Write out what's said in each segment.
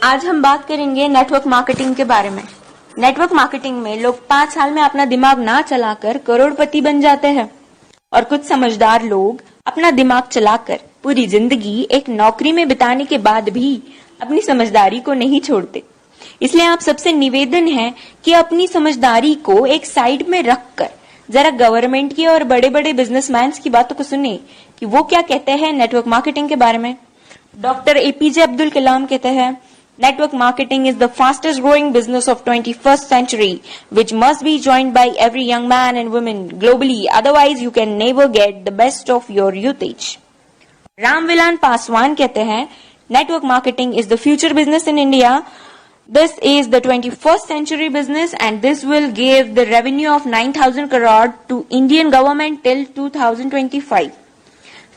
आज हम बात करेंगे नेटवर्क मार्केटिंग के बारे में। नेटवर्क मार्केटिंग में लोग 5 साल में अपना दिमाग ना चलाकर करोड़पति बन जाते हैं और कुछ समझदार लोग अपना दिमाग चलाकर पूरी जिंदगी एक नौकरी में बिताने के बाद भी अपनी समझदारी को नहीं छोड़ते। इसलिए आप सबसे निवेदन है कि अपनी समझदारी को एक साइड में रखकर जरा गवर्नमेंट की और बड़े बड़े बिजनेसमैन की बातों को सुने कि वो क्या कहते हैं नेटवर्क मार्केटिंग के बारे में। डॉक्टर एपीजे अब्दुल कलाम कहते हैं, Network marketing is the fastest growing business of 21st century, which must be joined by every young man and woman globally. Otherwise, you can never get the best of your usage. Ramvilas Paswan कहते हैं, Network marketing is the future business in India. This is the 21st century business and this will give the revenue of 9,000 crore to Indian government till 2025.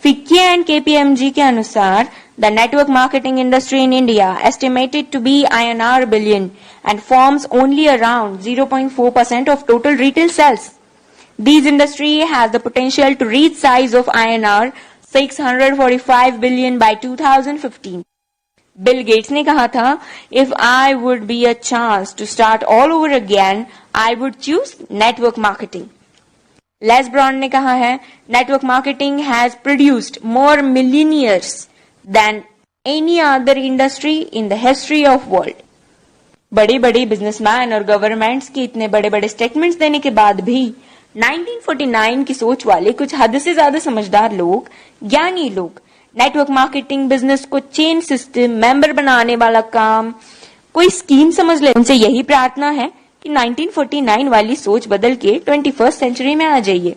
FICCI and KPMG के अनुसार the network marketing industry in India estimated to be INR billion and forms only around 0.4% of total retail sales. This industry has the potential to reach size of INR 645 billion by 2015. Bill Gates ने कहा था, if I would be a chance to start all over again, I would choose network marketing. Les Brown ने कहा है, network marketing has produced more millionaires than any other industry in the history of world. बड़े बड़े businessman और governments के इतने बड़े बड़े स्टेटमेंट्स देने के बाद भी 1949 की सोच वाले कुछ हद से ज्यादा समझदार लोग, ज्ञानी लोग नेटवर्क मार्केटिंग बिजनेस को चेन सिस्टम, मेंबर बनाने वाला काम कोई स्कीम समझ ले। उनसे यही प्रार्थना है कि 1949 वाली सोच बदल के 21st सेंचुरी में आ जाइए,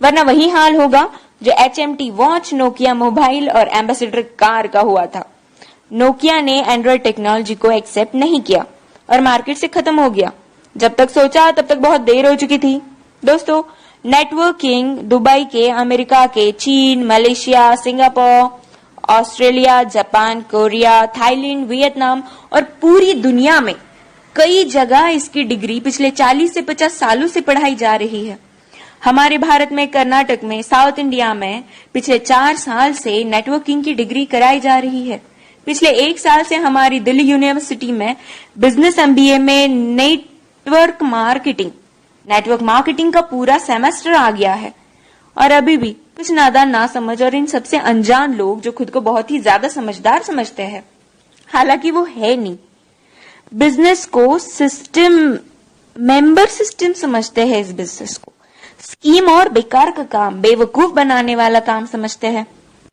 वरना वही हाल होगा जो HMT वॉच, नोकिया मोबाइल और एम्बेसडर कार का हुआ था। नोकिया ने एंड्रॉइड टेक्नोलॉजी को एक्सेप्ट नहीं किया और मार्केट से खत्म हो गया। जब तक सोचा तब तक बहुत देर हो चुकी थी। दोस्तों, नेटवर्किंग दुबई के, अमेरिका के, चीन, Malaysia, Singapore, Australia, Japan, Korea, Thailand, Vietnam और पूरी दुनिया में कई जगह इसकी डिग्री पिछले 40 से 50 सालों से पढ़ाई जा रही है। हमारे भारत में, कर्नाटक में, साउथ इंडिया में पिछले 4 साल से नेटवर्किंग की डिग्री कराई जा रही है। पिछले 1 साल से हमारी दिल्ली यूनिवर्सिटी में बिजनेस MBA में नेटवर्क मार्केटिंग का पूरा सेमेस्टर आ गया है। और अभी भी कुछ नादान, ना समझ और इन सबसे अनजान लोग जो खुद को बहुत ही ज्यादा समझदार समझते हैं, हालांकि वो है नहीं, बिजनेस को सिस्टम, मेंबर सिस्टम समझते हैं। इस बिजनेस को स्कीम और बेकार का काम, बेवकूफ बनाने वाला काम समझते हैं।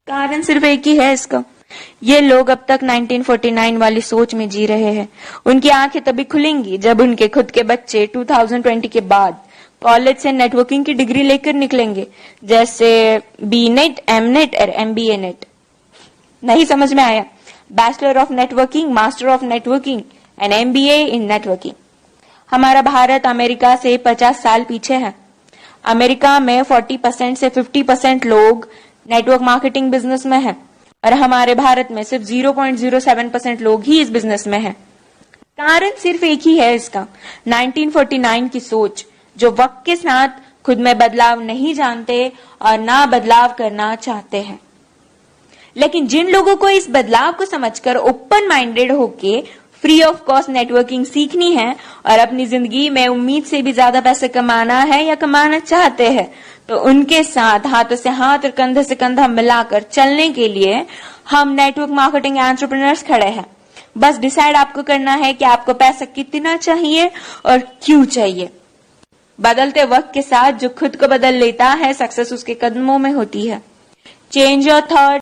कारण सिर्फ एक ही है इसका, ये लोग अब तक 1949 वाली सोच में जी रहे हैं। उनकी आंखें तभी खुलेंगी जब उनके खुद के बच्चे 2020 के बाद कॉलेज से नेटवर्किंग की डिग्री लेकर निकलेंगे, जैसे BNet, MNet और MBA नेट। नहीं समझ में आया? Bachelor of networking, master of networking and MBA in networking. हमारा भारत अमेरिका से 50 साल पीछे है। अमेरिका में 40% से 50% लोग नेटवर्क मार्केटिंग बिजनेस में है और हमारे भारत में सिर्फ 0.07% लोग ही इस बिजनेस में है। कारण सिर्फ एक ही है इसका, 1949 की सोच, जो वक्त के साथ खुद में बदलाव नहीं जानते और ना बदलाव करना चाहते हैं। लेकिन जिन लोगों को इस बदलाव को समझकर ओपन माइंडेड होके फ्री ऑफ कॉस्ट नेटवर्किंग सीखनी है और अपनी जिंदगी में उम्मीद से भी ज्यादा पैसे कमाना है या कमाना चाहते हैं, तो उनके साथ हाथों से हाथ और कंधे से कंधा मिलाकर चलने के लिए हम नेटवर्क मार्केटिंग एंटरप्रेन्योर्स खड़े हैं। बस डिसाइड आपको करना है कि आपको पैसा कितना चाहिए और क्यों चाहिए। बदलते वक्त के साथ जो खुद को बदल लेता है, सक्सेस उसके कदमों में होती है। Change your thought,